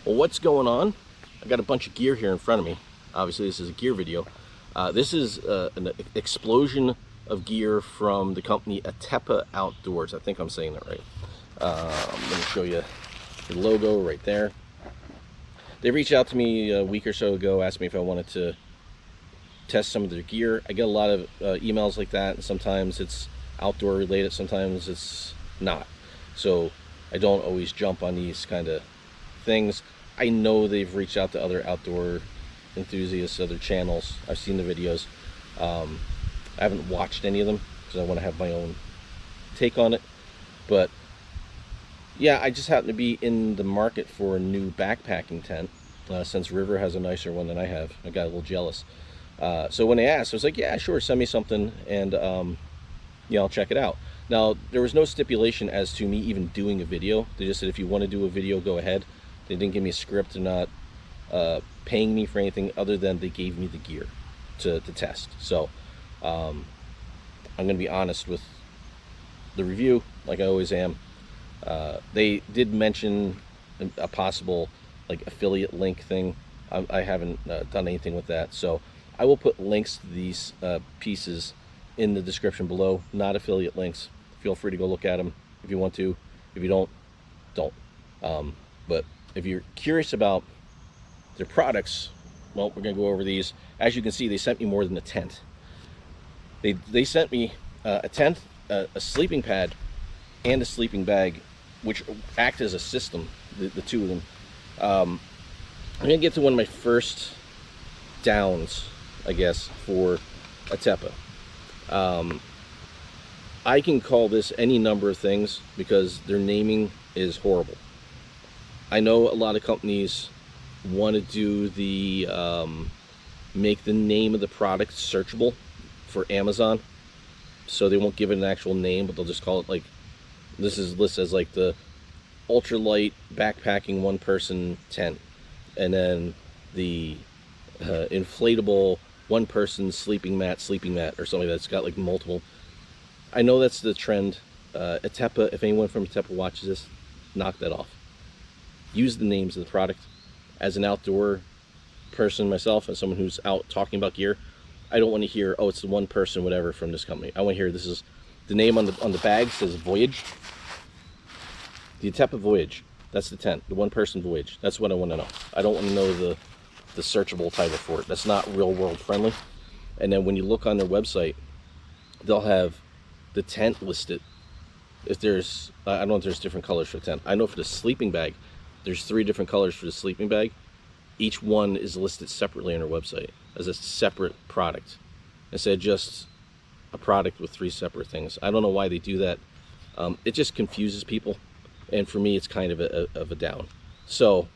Well, what's going on? I got a bunch of gear here in front of me. Obviously, this is a gear video. This is an explosion of gear from the company Atepa Outdoors. I think I'm saying that right. I'm going to show you the logo right there. They reached out to me a week or so ago, asked me if I wanted to test some of their gear. I get a lot of emails like that, and sometimes it's outdoor related, sometimes it's not. So I don't always jump on these kind of things. I know they've reached out to other outdoor enthusiasts, other channels. I've seen the videos. I haven't watched any of them because I want to have my own take on it. But yeah, I just happen to be in the market for a new backpacking tent. Since River has a nicer one than I have, I got a little jealous. So when they asked, I was like, yeah, sure, send me something, and yeah, I'll check it out. Now, there was no stipulation as to me even doing a video. They just said, if you want to do a video, go ahead. They didn't give me a script. They're not paying me for anything other than they gave me the gear to test. So I'm going to be honest with the review, like I always am. They did mention a possible like affiliate link thing. I haven't done anything with that, so I will put links to these pieces in the description below. Not affiliate links. Feel free to go look at them if you want to. If you don't, don't. But if you're curious about their products, well, we're gonna go over these. As you can see, they sent me more than a tent. They sent me a tent, a sleeping pad, and a sleeping bag, which act as a system, the two of them. I'm gonna get to one of my first downs, I guess, for Atepa. I can call this any number of things because their naming is horrible. I know a lot of companies want to do the make the name of the product searchable for Amazon, so they won't give it an actual name, but they'll just call it, like, this is listed as like the ultralight backpacking one-person tent, and then the inflatable one-person sleeping mat or something that's got like multiple. I know that's the trend. Atepa, if anyone from Atepa watches this, knock that off. Use the names of the product. As an outdoor person myself, as someone who's out talking about gear, I don't want to hear, oh, it's the one person whatever from this company. I want to hear this is the name on the bag says Voyage. The Atepa Voyage. That's the tent. The one person Voyage. That's what I want to know. I don't want to know the searchable title for it. That's not real world friendly. And then when you look on their website, they'll have the tent listed. If there's, I don't know if there's different colors for the tent. I know for the sleeping bag, there's 3 different colors for the sleeping bag. Each one is listed separately on their website as a separate product, instead of just a product with 3 separate things. I don't know why they do that. It just confuses people, and for me, it's kind of a down. So,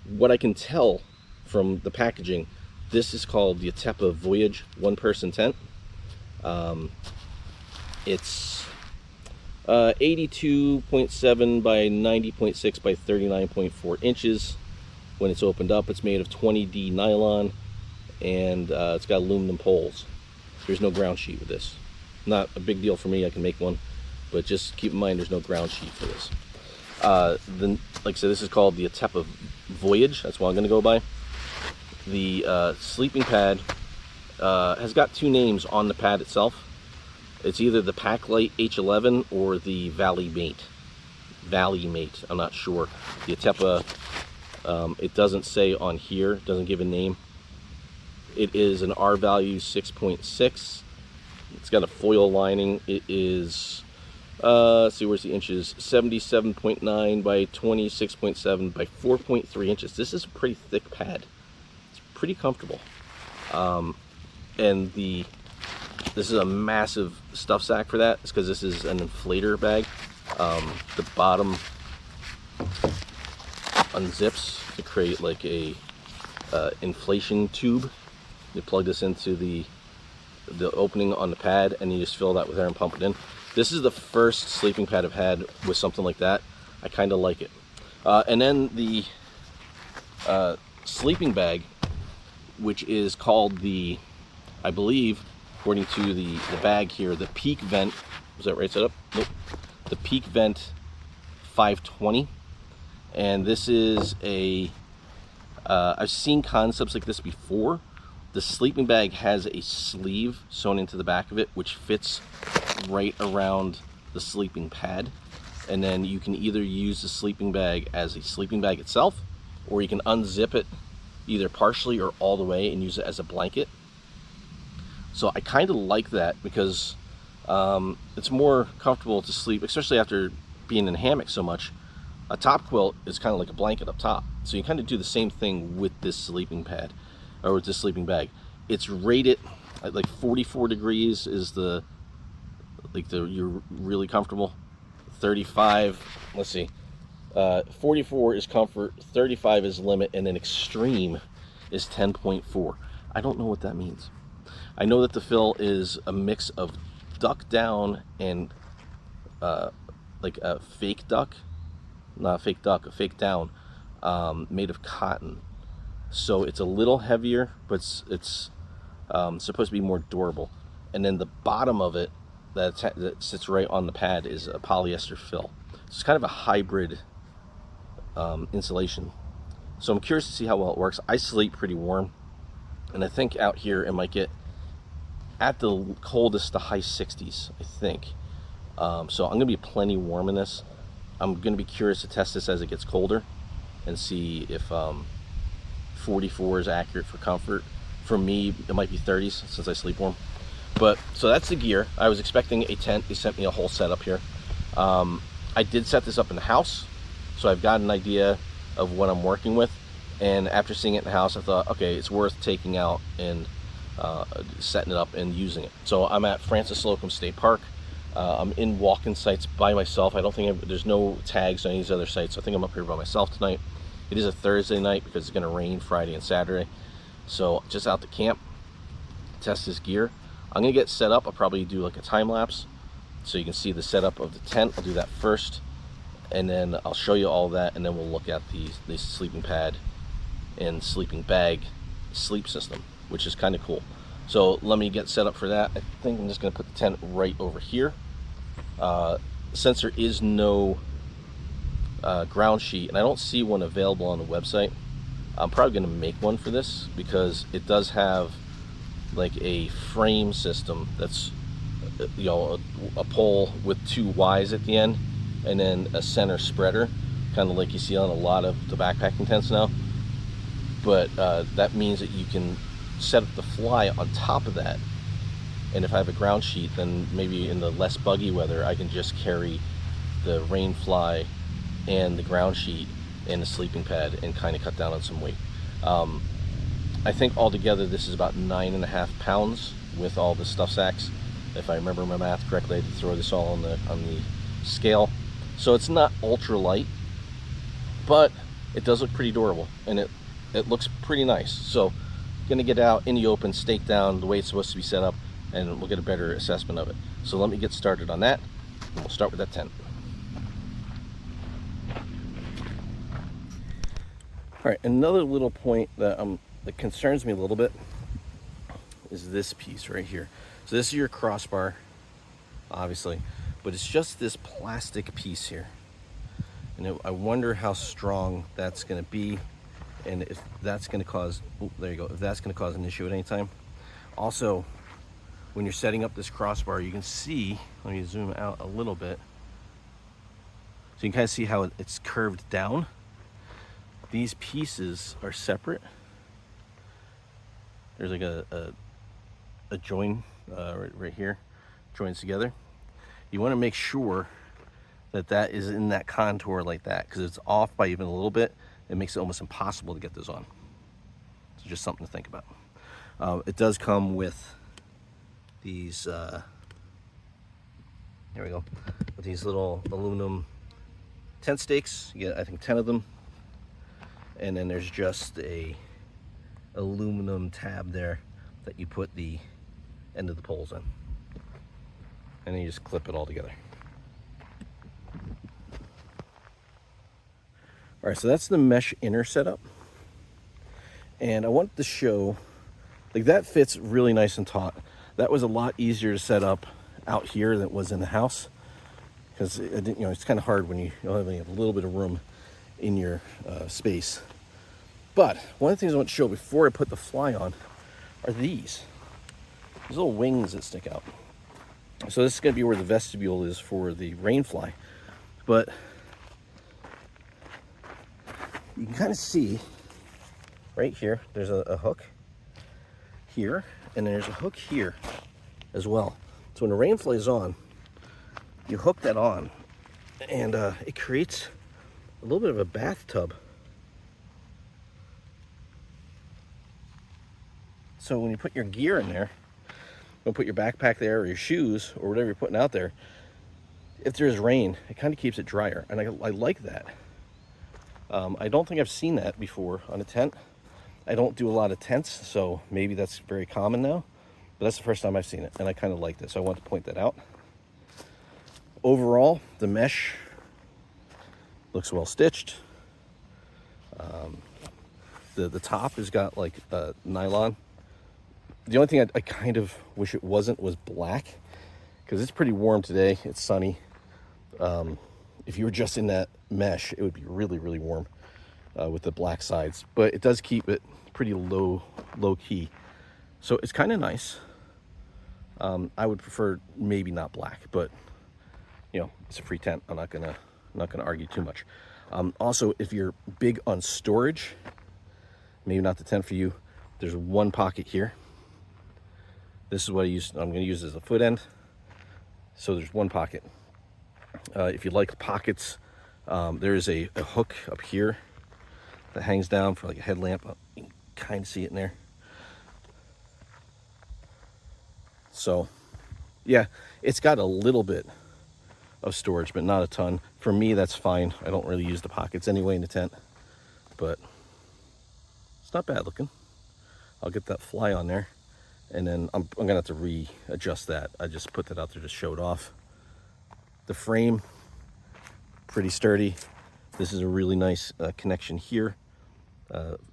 what I can tell from the packaging, this is called the Atepa Voyage one-person tent. It's 82.7 by 90.6 by 39.4 inches. When it's opened up, it's made of 20D nylon, and it's got aluminum poles. There's no ground sheet with this. Not a big deal for me, I can make one, but just keep in mind there's no ground sheet for this. Then, like I said, this is called the Atepa Voyage. That's what I'm going to go by. The sleeping pad has got 2 names on the pad itself. It's either the Packlight H11 or the Valley Mate. I'm not sure. The Atepa, it doesn't say on here, it doesn't give a name. It is an R value 6.6. It's got a foil lining. It is, let's see, where's the inches? 77.9 by 26.7 by 4.3 inches. This is a pretty thick pad. It's pretty comfortable. And this is a massive stuff sack for that. It's because this is an inflator bag. The bottom unzips to create like a inflation tube. You plug this into the opening on the pad, and you just fill that with air and pump it in. This is the first sleeping pad I've had with something like that. I kind of like it. And then the sleeping bag, which is called the, I believe, according to the bag here, the Peak Vent. Was that right set up? Nope. The Peak Vent 520, and this is a I've seen concepts like this before. The sleeping bag has a sleeve sewn into the back of it, which fits right around the sleeping pad. And then you can either use the sleeping bag as a sleeping bag itself, or you can unzip it either partially or all the way and use it as a blanket. So I kind of like that because it's more comfortable to sleep, especially after being in a hammock so much. A top quilt is kind of like a blanket up top. So you kind of do the same thing with this sleeping pad, or with this sleeping bag. It's rated at like 44 degrees is you're really comfortable. 35, let's see, 44 is comfort, 35 is limit, and then extreme is 10.4. I don't know what that means. I know that the fill is a mix of duck down and like a fake duck, not a fake duck, a fake down, made of cotton. So it's a little heavier, but it's supposed to be more durable. And then the bottom of it that sits right on the pad is a polyester fill. So it's kind of a hybrid insulation. So I'm curious to see how well it works. I sleep pretty warm, and I think out here it might get at the coldest the high 60s, I think. So I'm gonna be plenty warm in this. I'm gonna be curious to test this as it gets colder and see if 44 is accurate for comfort. For me, it might be 30s since I sleep warm. But so that's the gear. I was expecting a tent. They sent me a whole setup here. I did set this up in the house, so I've got an idea of what I'm working with. And after seeing it in the house, I thought, okay, it's worth taking out and setting it up and using it. So I'm at Francis Slocum State Park. I'm in walk-in sites by myself. I don't think there's no tags on any of these other sites. So I think I'm up here by myself tonight. It is a Thursday night because it's going to rain Friday and Saturday. So just out to camp, test this gear. I'm gonna get set up. I'll probably do like a time lapse so you can see the setup of the tent. I'll do that first, and then I'll show you all that, and then we'll look at the sleeping pad and sleeping bag sleep system, which is kind of cool. So let me get set up for that. I think I'm just gonna put the tent right over here. Since there is no ground sheet, and I don't see one available on the website, I'm probably gonna make one for this because it does have like a frame system that's, you know, a pole with 2 Ys at the end, and then a center spreader, kind of like you see on a lot of the backpacking tents now. But that means that you can set up the fly on top of that, and if I have a ground sheet, then maybe in the less buggy weather I can just carry the rain fly and the ground sheet and the sleeping pad and kind of cut down on some weight. I think altogether this is about 9.5 pounds with all the stuff sacks. If I remember my math correctly, I had to throw this all on the scale. So it's not ultra light, but it does look pretty durable, and it looks pretty nice. So gonna get out in the open, stake down the way it's supposed to be set up, and we'll get a better assessment of it. So let me get started on that, and we'll start with that tent. All right, another little point that concerns me a little bit is this piece right here. So this is your crossbar, obviously, but it's just this plastic piece here. And I wonder how strong that's gonna be, and if that's gonna cause, oh, there you go, if that's gonna cause an issue at any time. Also, when you're setting up this crossbar, you can see, let me zoom out a little bit, so you can kind of see how it's curved down. These pieces are separate. There's like a join right here, joins together. You want to make sure that that is in that contour like that, because it's off by even a little bit, it makes it almost impossible to get those on. So just something to think about. It does come with these, here we go, with these little aluminum tent stakes. You get, I think, 10 of them. And then there's just a aluminum tab there that you put the end of the poles in, and then you just clip it all together. All right, so that's the mesh inner setup, and I want to show, like, that fits really nice and taut. That was a lot easier to set up out here than it was in the house, because you know, it's kind of hard when you only have a little bit of room in your space. But one of the things I want to show before I put the fly on are these little wings that stick out. So this is going to be where the vestibule is for the rain fly. But you can kind of see right here, there's a hook here, and there's a hook here as well. So when the rain fly is on, you hook that on, and it creates a little bit of a bathtub. So when you put your gear in there, you put your backpack there or your shoes or whatever you're putting out there, if there's rain, it kind of keeps it drier, and I like that. I don't think I've seen that before on a tent. I don't do a lot of tents, so maybe that's very common now, but that's the first time I've seen it, and I kind of like this, so I want to point that out. Overall, the mesh looks well stitched. The top has got like nylon. The only thing I kind of wish it wasn't was black, because it's pretty warm today. It's sunny. If you were just in that mesh, it would be really, really warm with the black sides. But it does keep it pretty low key. So it's kind of nice. I would prefer maybe not black, but you know, it's a free tent. I'm not gonna argue too much. Also, if you're big on storage, maybe not the tent for you. There's one pocket here. This is what I'm going to use as a foot end. So there's one pocket. If you like pockets, there is a hook up here that hangs down for like a headlamp. You can kind of see it in there. So yeah, it's got a little bit of storage, but not a ton. For me, that's fine. I don't really use the pockets anyway in the tent, but it's not bad looking. I'll get that fly on there, and then I'm gonna have to readjust that. I just put that out there to show it off. The frame, pretty sturdy. This is a really nice connection here.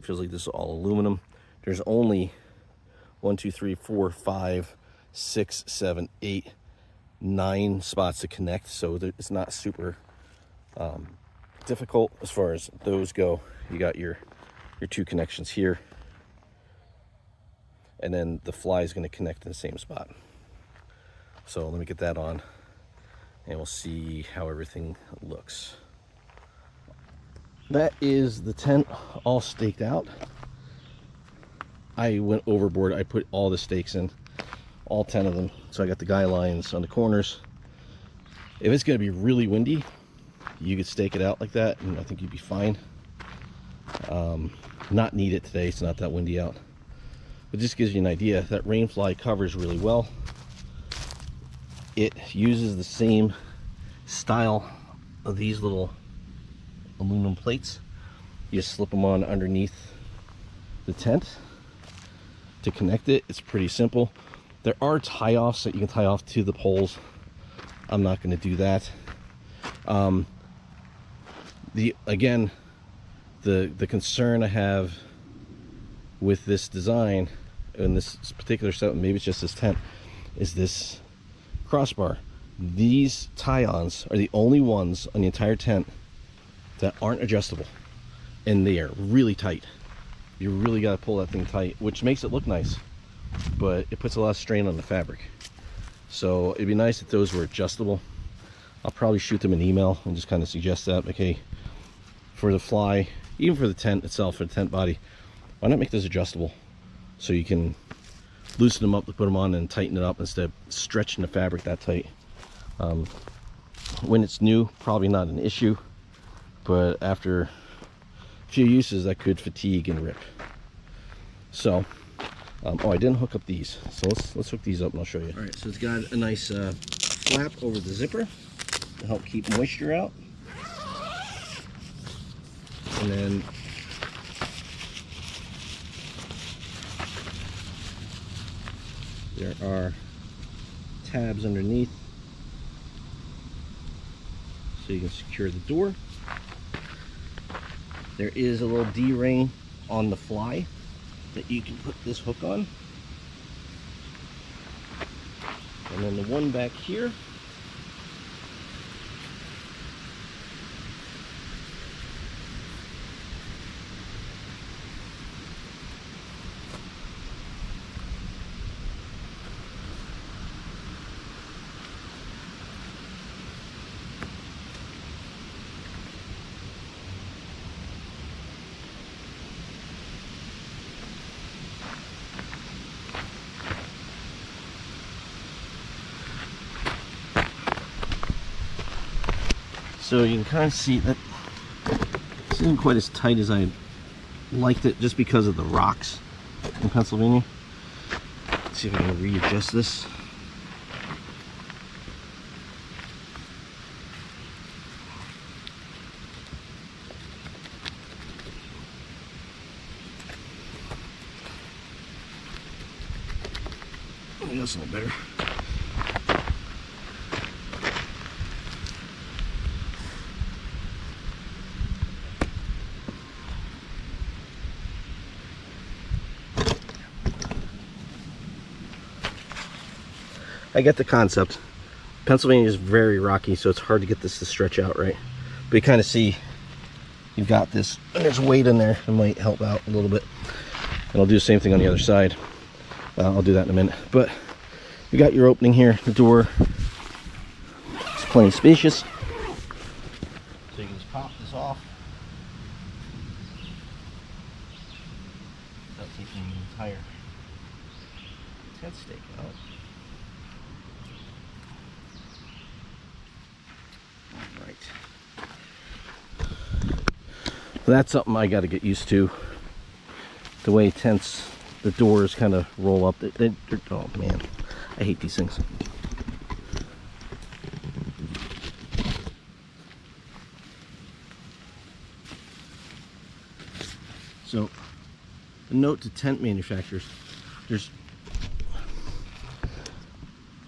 Feels like this is all aluminum. There's only 1, 2, 3, 4, 5, 6, 7, 8, 9 spots to connect, so it's not super difficult as far as those go. You got your 2 connections here, and then the fly is going to connect in the same spot. So let me get that on, and we'll see how everything looks. That is the tent all staked out. I went overboard. I put all the stakes in, all 10 of them. So I got the guy lines on the corners. If it's going to be really windy, you could stake it out like that, and I think you'd be fine. Not need it today. It's not that windy out. But just gives you an idea. That rain fly covers really well. It uses the same style of these little aluminum plates. You just slip them on underneath the tent to connect it. It's pretty simple. There are tie-offs that you can tie off to the poles. I'm not going to do that. Again, the concern I have with this design and this particular setup, maybe it's just this tent, is this crossbar. These tie-ons are the only ones on the entire tent that aren't adjustable, and they are really tight. You really got to pull that thing tight, which makes it look nice, but it puts a lot of strain on the fabric. So it'd be nice if those were adjustable. I'll probably shoot them an email and just kind of suggest that, okay, for the fly, even for the tent itself, for the tent body, why not make those adjustable so you can loosen them up to put them on and tighten it up instead of stretching the fabric that tight. When it's new, probably not an issue, but after a few uses, that could fatigue and rip. So oh, I didn't hook up these, so let's hook these up and I'll show you. All right, so it's got a nice flap over the zipper to help keep moisture out, and then there are tabs underneath so you can secure the door. There is a little D-ring on the fly that you can put this hook on, and then the one back here So you can kind of see that this isn't quite as tight as I liked it, just because of the rocks in Pennsylvania. Let's see if I can readjust this. That's a little better. I get the concept. Pennsylvania is very rocky, so it's hard to get this to stretch out right. But you kind of see you've got this, and there's weight in there that might help out a little bit. And I'll do the same thing on the other side. I'll do that in a minute. But you got your opening here, the door. It's plenty spacious. So you can just pop this off without taking the entire tent stake out. That's something I got to get used to. The way tents, the doors kind of roll up. Oh man, I hate these things. So, a note to tent manufacturers: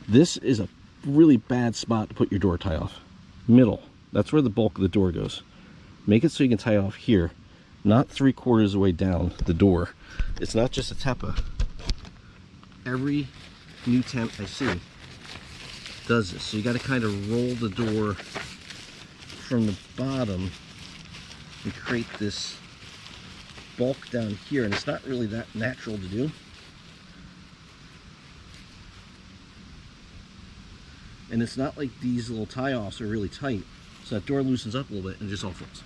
this is a really bad spot to put your door tie off. Middle. That's where the bulk of the door goes. Make it so you can tie off here, not 3/4 of the way down the door. It's not just Atepa. Every new tent I see does this. So you got to kind of roll the door from the bottom and create this bulk down here, and it's not really that natural to do. And it's not like these little tie-offs are really tight, so that door loosens up a little bit and it just all falls.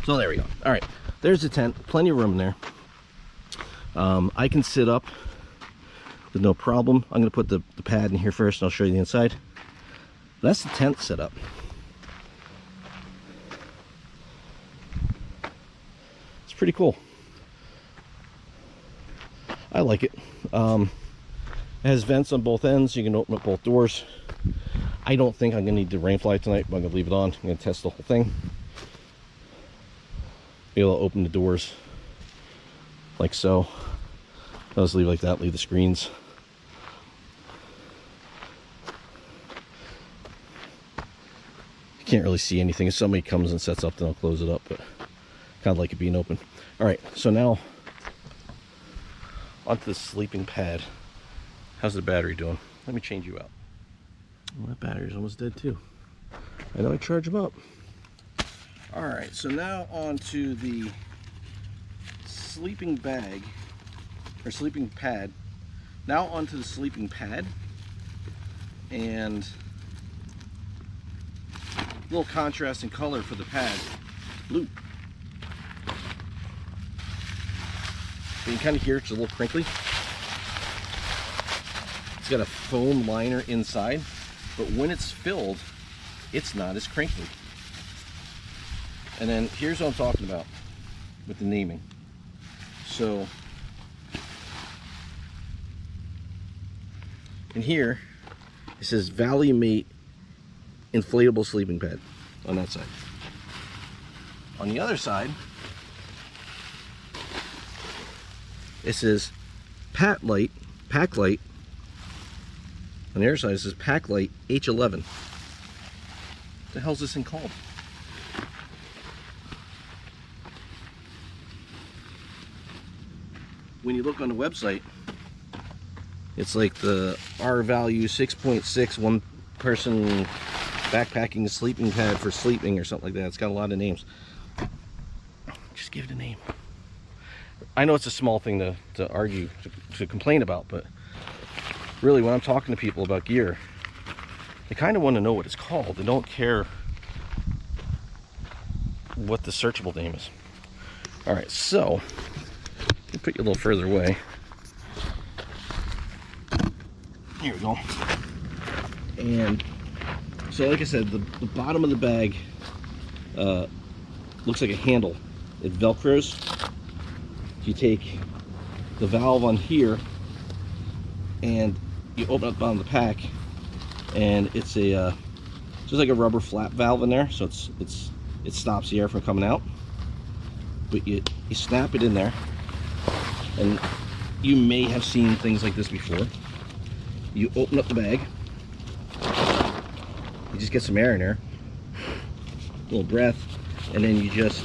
So there we go. All right, there's the tent. Plenty of room in there. I can sit up with no problem. I'm going to put the pad in here first, and I'll show you the inside. That's the tent setup. It's pretty cool. I like it. It has vents on both ends. You can open up both doors. I don't think I'm going to need the rain fly tonight, but I'm going to leave it on. I'm going to test the whole thing. Be able to open the doors like so. I'll just leave it like that, leave the screens. You can't really see anything. If somebody comes and sets up, then I'll close it up, but kind of like it being open. All right, so now onto the sleeping pad. How's the battery doing? Let me change you out. Well, that battery's almost dead too. I know I charge them up. All right, so now onto the sleeping bag, or sleeping pad. Now onto the sleeping pad, and a little contrast in color for the pad, blue. So you can kind of hear it's a little crinkly. It's got a foam liner inside, but when it's filled, it's not as crinkly. And then here's what I'm talking about with the naming. So in here it says Valley Mate inflatable sleeping pad on that side. On the other side it says Pack Light. On the other side it says Pack Light H11. What the hell's this thing called? When you look on the website, it's like the R value 6.6 one person backpacking sleeping pad for sleeping or something like that. It's got a lot of names. Just give it a name. I know it's a small thing to argue, to complain about, but really when I'm talking to people about gear, they kind of want to know what it's called. They don't care what the searchable name is. All right, so I'll put you a little further away. Here we go. And so like I said, the bottom of the bag looks like a handle. It velcros. You take the valve on here and you open up the bottom of the pack, and it's a just like a rubber flap valve in there, so it stops the air from coming out. But you snap it in there, and you may have seen things like this before. You open up the bag, you just get some air in there, a little breath, and then you just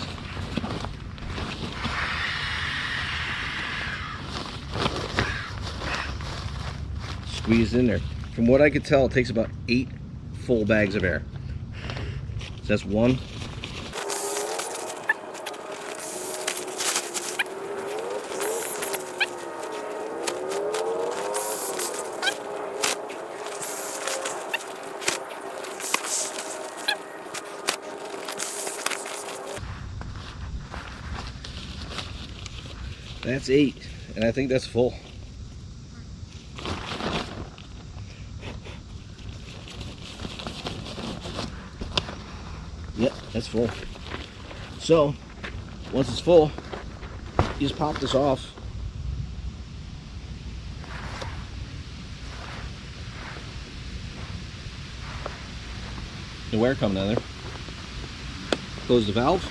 squeeze in there. From what I could tell, it takes about 8 full bags of air. So that's one. That's 8, and I think that's full. Yep, that's full. So, once it's full, you just pop this off. No air coming out of there. Close the valve,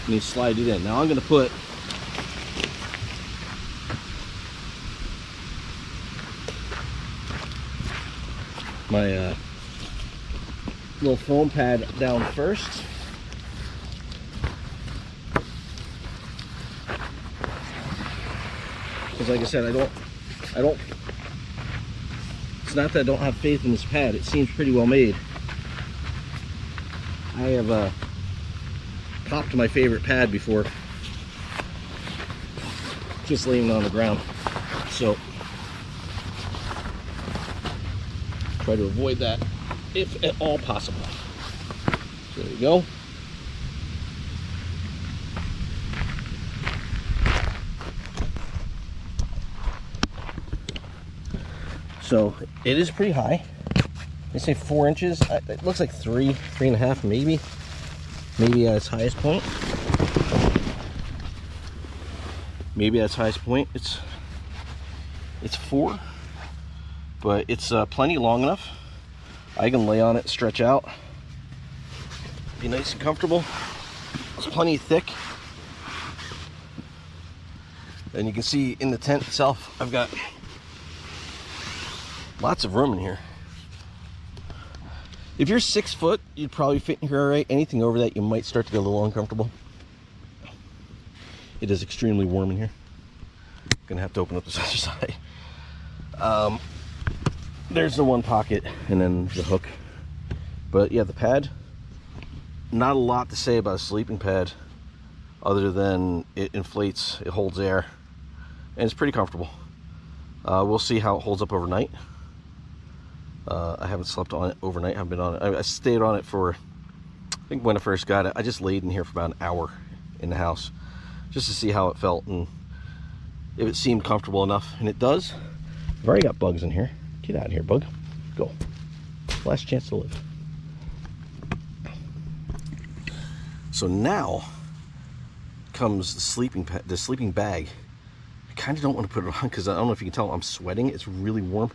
and you slide it in. Now I'm going to put my little foam pad down first. Because like I said, I don't, it's not that I don't have faith in this pad. It seems pretty well made. I have popped my favorite pad before, just laying on the ground. So try to avoid that if at all possible. So there you go. So it is pretty high. They say 4 inches. It looks like 3.5 maybe. Maybe at its highest point. Maybe at its highest point it's 4. But it's plenty long enough. I can lay on it, stretch out, be nice and comfortable. It's plenty thick. And you can see in the tent itself, I've got lots of room in here. If you're 6 foot, you'd probably fit in here all right. Anything over that, you might start to get a little uncomfortable. It is extremely warm in here. Gonna have to open up this other side. There's the one pocket and then the hook. But yeah, the pad, not a lot to say about a sleeping pad other than it inflates, it holds air, and it's pretty comfortable. We'll see how it holds up overnight. I haven't slept on it overnight. I've been on it. I stayed on it for, I think when I first got it, I just laid in here for about an hour in the house just to see how it felt and if it seemed comfortable enough, and it does. I've already got bugs in here. Get out of here, bug. Go. Last chance to live. So now comes the sleeping bag. I kind of don't want to put it on because I don't know if you can tell I'm sweating. It's really warm.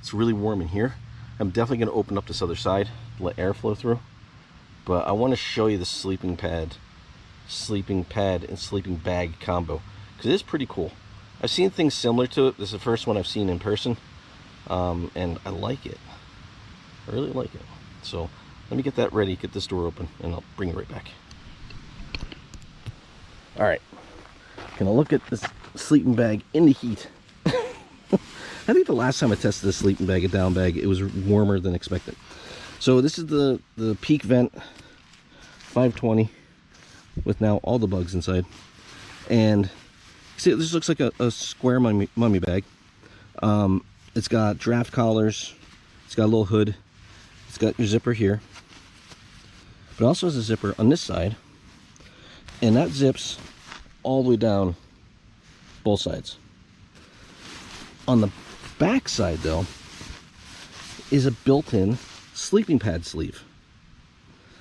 It's really warm in here. I'm definitely going to open up this other side, let air flow through. But I want to show you the sleeping pad and sleeping bag combo because it is pretty cool. I've seen things similar to it. This is the first one I've seen in person. And I like it. I really like it. So let me get that ready, get this door open, and I'll bring it right back. All right, gonna look at this sleeping bag in the heat. I think the last time I tested this sleeping bag, a down bag, it was warmer than expected. So this is the Peak Vent 520 with now all the bugs inside. And see, this looks like a square mummy bag. It's got draft collars, it's got a little hood, it's got your zipper here, but also has a zipper on this side, and that zips all the way down both sides. On the back side though is a built-in sleeping pad sleeve.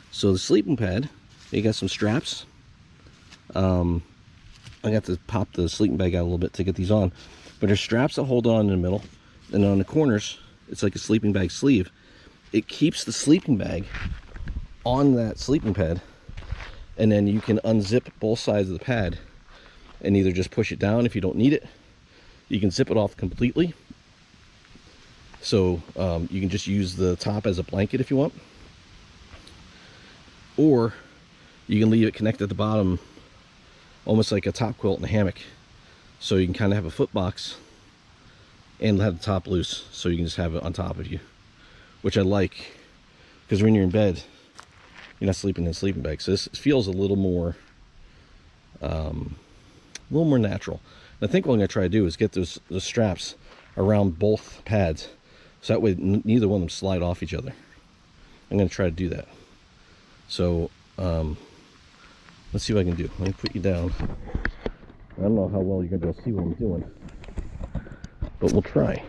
So the sleeping pad You got some straps. I got to pop the sleeping bag out a little bit to get these on, but there's straps that hold on in the middle, and on the corners it's like a sleeping bag sleeve. It keeps the sleeping bag on that sleeping pad, and then you can unzip both sides of the pad and either just push it down if you don't need it. You can zip it off completely, so you can just use the top as a blanket if you want, or you can leave it connected at the bottom almost like a top quilt in a hammock, so you can kind of have a foot box and have the top loose, so you can just have it on top of you, which I like, because when you're in bed you're not sleeping in a sleeping bag. So this feels a little more natural. And I think what I'm going to try to do is get those straps around both pads, so that way neither one of them slide off each other. I'm going to try to do that. So let's see what I can do. Let me put you down. I don't know how well you're going to be able to see what I'm doing, but we'll try.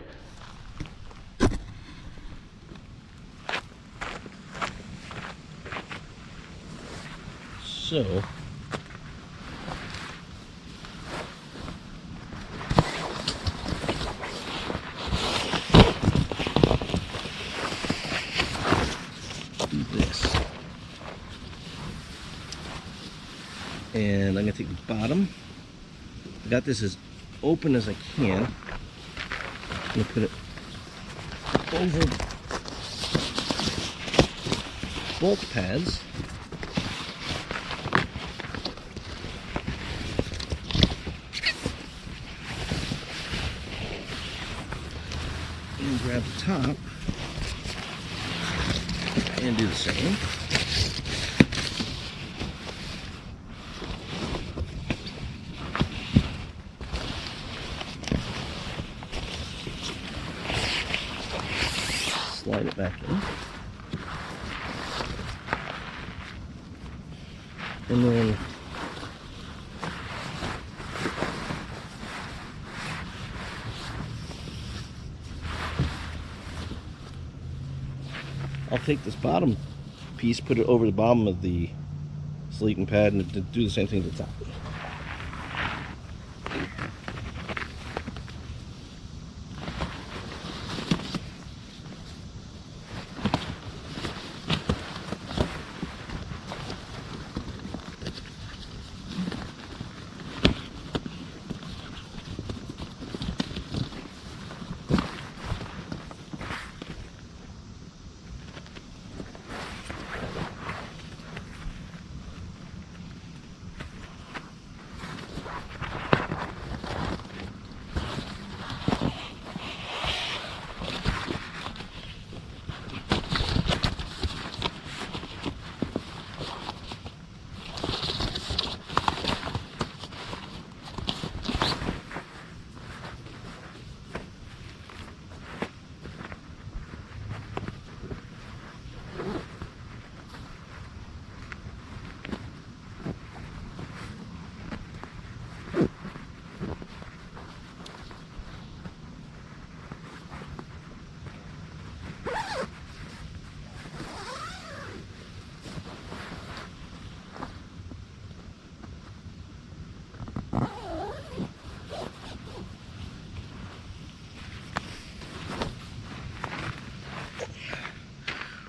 So, do this. And I'm going to take the bottom. I got this as open as I can. I'm going to put it over both pads. And grab the top and do the same. Slide it back in. And then I'll take this bottom piece, put it over the bottom of the sleeping pad, and do the same thing to the top.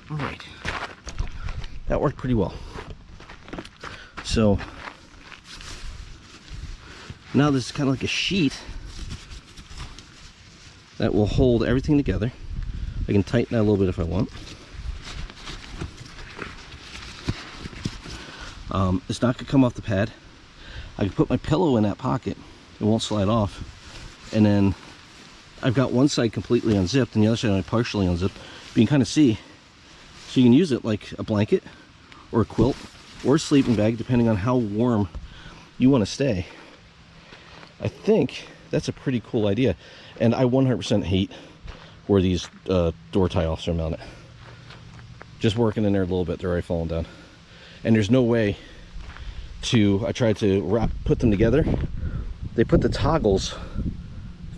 All right, that worked pretty well. So now this is kind of like a sheet that will hold everything together. I can tighten that a little bit if I want. It's not gonna come off the pad. I can put my pillow in that pocket, it won't slide off. And then I've got one side completely unzipped and the other side I partially unzipped. But you can kind of see, so you can use it like a blanket or a quilt or a sleeping bag, depending on how warm you want to stay. I think that's a pretty cool idea. And I 100% hate where these door tie-offs are mounted. Just working in there a little bit, they're already falling down. And there's no way to, I tried to put them together. They put the toggles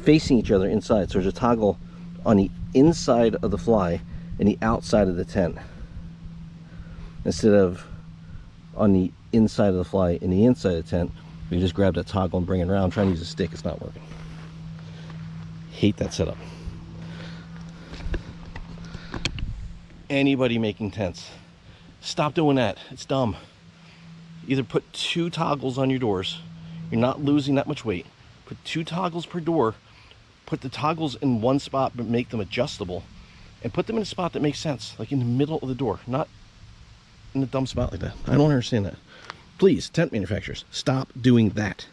facing each other inside. So there's a toggle on the inside of the fly and the outside of the tent, instead of on the inside of the fly in the inside of the tent. You just grab that toggle and bring it around. Trying to use a stick, it's not working. Hate that setup. Anybody making tents, stop doing that. It's dumb. Either put 2 toggles on your doors. You're not losing that much weight. Put 2 toggles per door. Put the toggles in one spot, but make them adjustable. And put them in a spot that makes sense, like in the middle of the door, not in a dumb spot like that. I don't understand that. Please, tent manufacturers, stop doing that.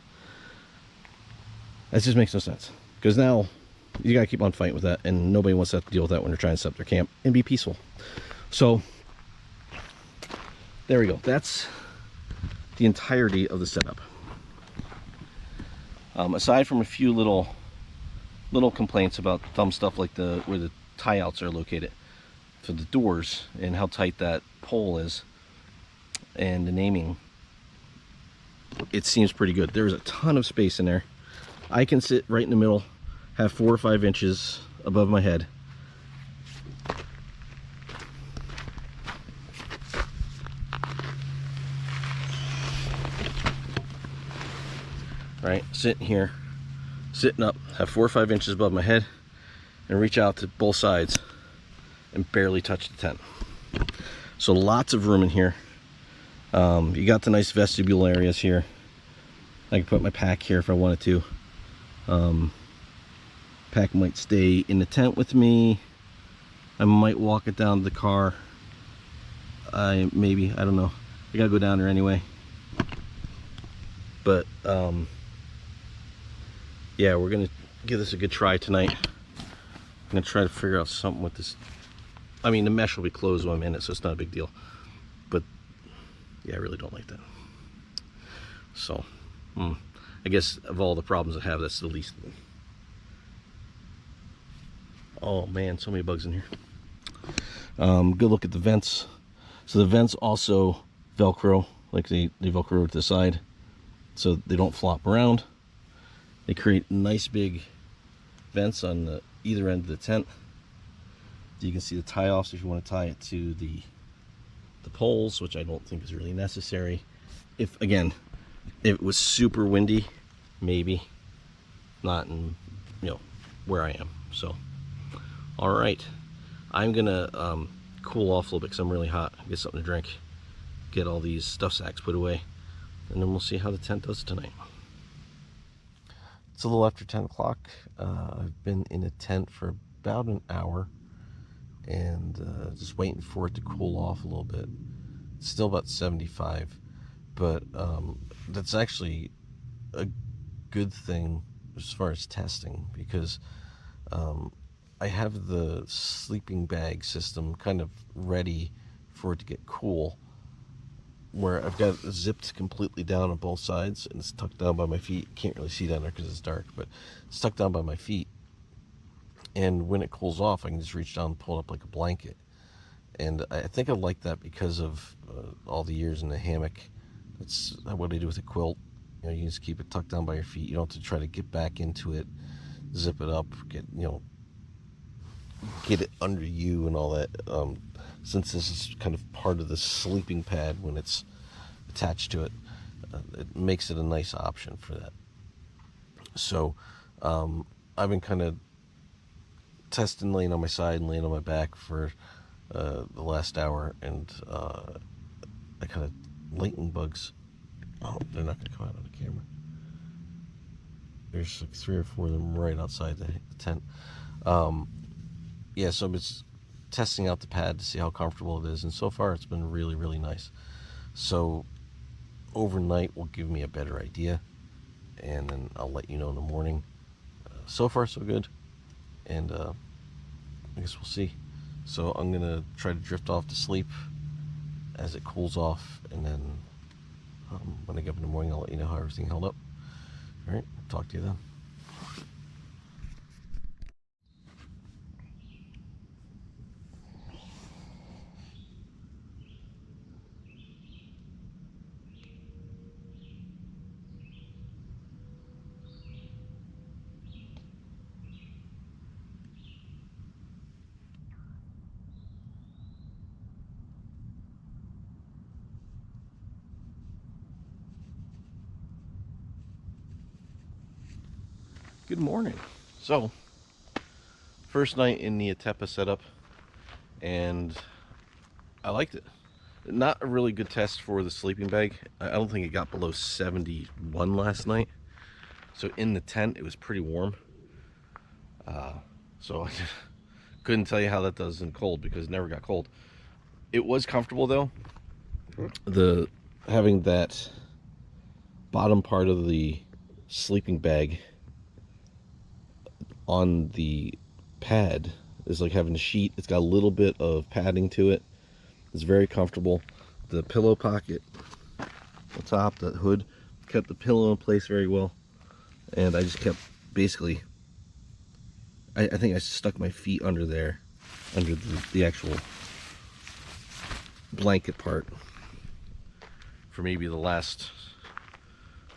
That just makes no sense. Because now you gotta keep on fighting with that, and nobody wants to have to deal with that when they're trying to set up their camp and be peaceful. So there we go. That's the entirety of the setup. Aside from a few little complaints about dumb stuff like where the tie outs are located for the doors and how tight that pole is and the naming, it seems pretty good. There's a ton of space in there. I can sit right in the middle, have 4 or 5 inches above my head. Right, sitting here, sitting up, have 4 or 5 inches above my head, and reach out to both sides and barely touch the tent. So lots of room in here. You got the nice vestibule areas here. I can put my pack here if I wanted to. Pack might stay in the tent with me. I might walk it down to the car. I don't know. I gotta go down there anyway. But yeah, we're gonna give this a good try tonight. I'm gonna try to figure out something with this. I mean, the mesh will be closed when I'm in it, so it's not a big deal. But yeah, I really don't like that. So I guess of all the problems I have, that's the least of them. Oh man, so many bugs in here. Good look at the vents. So the vents also Velcro, like they Velcro to the side, so they don't flop around. They create nice big vents on either end of the tent. You can see the tie-offs if you want to tie it to the poles, which I don't think is really necessary. If it was super windy, maybe. Not in, where I am. So, all right. I'm gonna cool off a little bit because I'm really hot. Get something to drink. Get all these stuff sacks put away, and then we'll see how the tent does tonight. It's a little after 10 o'clock. I've been in a tent for about an hour and just waiting for it to cool off a little bit. It's still about 75, but that's actually a good thing as far as testing, because I have the sleeping bag system kind of ready for it to get cool, where I've got it zipped completely down on both sides and it's tucked down by my feet. Can't really see down there because it's dark, but it's tucked down by my feet. And when it cools off, I can just reach down and pull it up like a blanket. And I think I like that because of all the years in the hammock. That's what I do with a quilt. You can just keep it tucked down by your feet. You don't have to try to get back into it, zip it up, get it under you and all that. Since this is kind of part of the sleeping pad when it's attached to it, it makes it a nice option for that. So I've been kind of testing laying on my side and laying on my back for the last hour, and I kind of lightning bugs. Oh, they're not going to come out on the camera. There's like 3 or 4 of them right outside the tent. Yeah, so I'm just testing out the pad to see how comfortable it is, and so far it's been really, really nice. So overnight will give me a better idea, and then I'll let you know in the morning. So far so good, and I guess we'll see. So I'm gonna try to drift off to sleep as it cools off, and then when I get up in the morning, I'll let you know how everything held up. All right, talk to you then. Good morning. So, first night in the Atepa setup, and I liked it. Not a really good test for the sleeping bag. I don't think it got below 71 last night. So in the tent, it was pretty warm. So I couldn't tell you how that does in cold because it never got cold. It was comfortable though. Having that bottom part of the sleeping bag on the pad is like having a sheet. It's got a little bit of padding to it. It's very comfortable. The pillow pocket, the top, the hood, kept the pillow in place very well. And I just kept basically, I think I stuck my feet under there, under the actual blanket part for maybe the last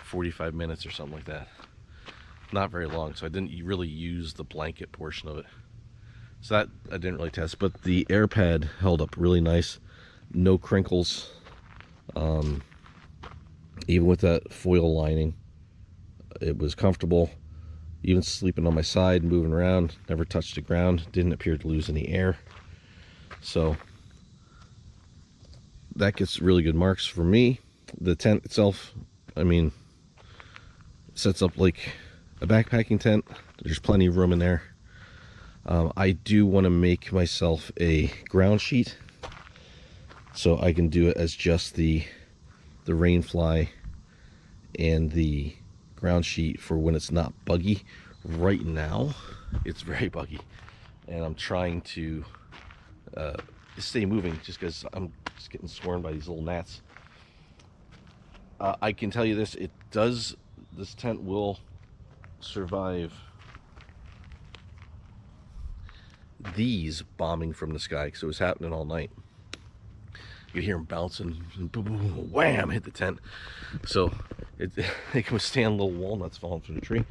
45 minutes or something like that. Not very long, so I didn't really use the blanket portion of it. So that I didn't really test, but the air pad held up really nice. No crinkles. Even with that foil lining, it was comfortable. Even sleeping on my side, moving around, never touched the ground. Didn't appear to lose any air. So that gets really good marks for me. The tent itself, I mean, sets up like a backpacking tent. There's plenty of room in there. I do want to make myself a ground sheet so I can do it as just the rain fly and the ground sheet for when it's not buggy. Right now it's very buggy and I'm trying to stay moving just because I'm just getting swarmed by these little gnats. I can tell you this, this tent will survive these bombing from the sky because it was happening all night. You hear them bouncing, and boom, boom, boom, wham, hit the tent. So it can withstand little walnuts falling from the tree.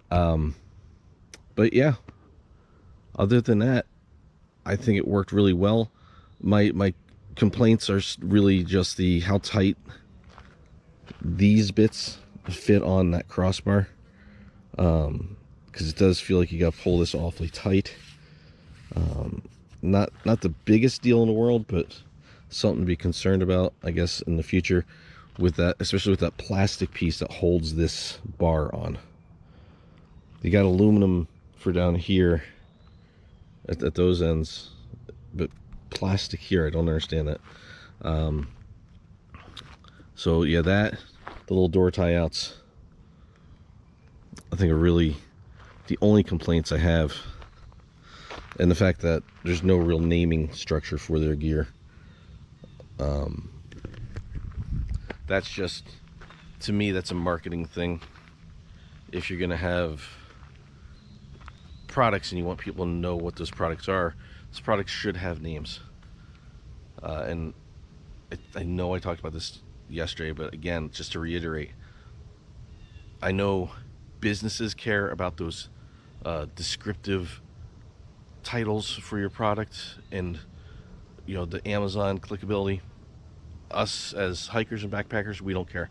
But yeah, other than that, I think it worked really well. My complaints are really just how tight these bits fit on that crossbar. Because it does feel like you got to pull this awfully tight. Not the biggest deal in the world, but something to be concerned about, I guess, in the future with that, especially with that plastic piece that holds this bar on. You got aluminum for down here at those ends, but plastic here, I don't understand that. So yeah, the little door tie outs, I think are really the only complaints I have. And the fact that there's no real naming structure for their gear. That's just, to me, that's a marketing thing. If you're gonna have products and you want people to know what those products are, those products should have names. And I know I talked about this yesterday, but again, just to reiterate, I know businesses care about those descriptive titles for your product and, you know, the Amazon clickability. Us as hikers and backpackers, we don't care.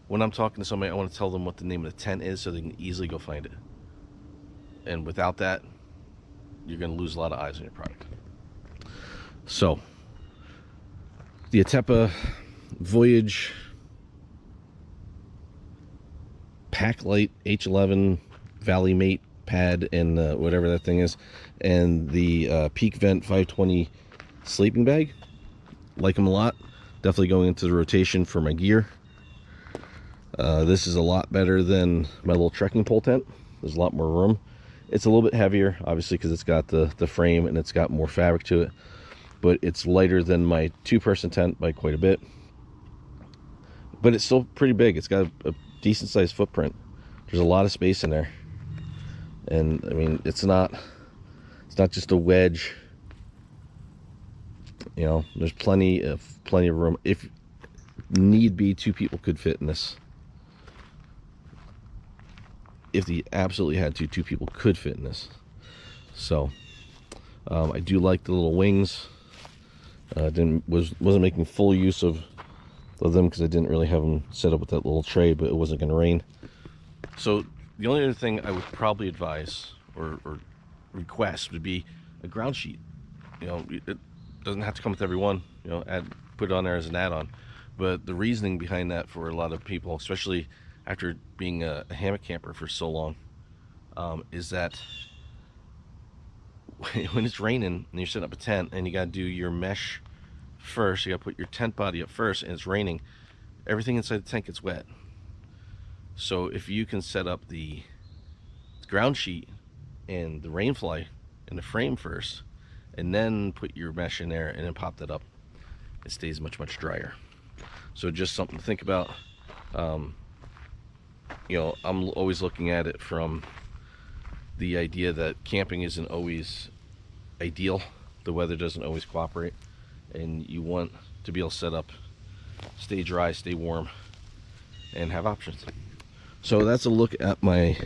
When I'm talking to somebody, I want to tell them what the name of the tent is so they can easily go find it. And without that, you're going to lose a lot of eyes on your product. So the Atepa Voyage Packlight H11 Valley Mate pad and whatever that thing is, and the Peak Vent 520 sleeping bag, like them a lot. Definitely going into the rotation for my gear. This is a lot better than my little trekking pole tent. There's a lot more room. It's a little bit heavier, obviously, because it's got the frame and it's got more fabric to it, but it's lighter than my two-person tent by quite a bit. But it's still pretty big. It's got a decent sized footprint. There's a lot of space in there. And I mean, it's not just a wedge. You know, there's plenty of room. If need be, two people could fit in this. If they absolutely had to, two people could fit in this. So I do like the little wings. Wasn't making full use of them because I didn't really have them set up with that little tray, but it wasn't going to rain. So The only other thing I would probably advise or request would be a ground sheet. You know, it doesn't have to come with every one. You know, put it on there as an add-on. But the reasoning behind that for a lot of people, especially after being a hammock camper for so long, is that when it's raining and you're setting up a tent and you got to do your mesh first, you got to put your tent body up first, and it's raining, everything inside the tent gets wet. So if you can set up the ground sheet and the rain fly in the frame first, and then put your mesh in there and then pop that up, it stays much drier. So just something to think about. You know, I'm always looking at it from the idea that camping isn't always ideal. The weather doesn't always cooperate, and you want to be able to set up, stay dry, stay warm, and have options. So that's a look at my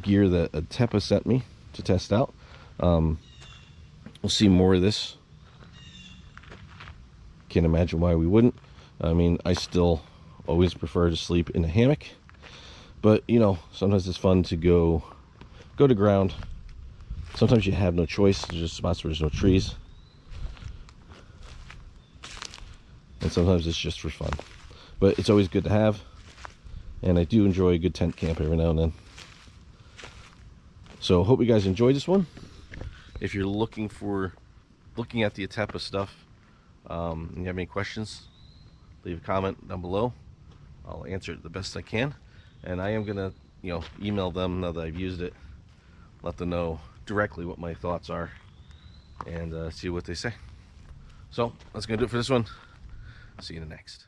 gear that Atepa sent me to test out. We'll see more of this. Can't imagine why we wouldn't. I mean, I still always prefer to sleep in a hammock, but you know, sometimes it's fun to go to ground. Sometimes you have no choice. There's just spots where there's no trees, and sometimes it's just for fun. But it's always good to have, and I do enjoy a good tent camp every now and then. So hope you guys enjoyed this one. If you're looking at the Atepa stuff, and you have any questions, leave a comment down below. I'll answer it the best I can, and I am gonna, you know, email them now that I've used it, let them know directly what my thoughts are, and see what they say. So that's gonna do it for this one. See you in the next.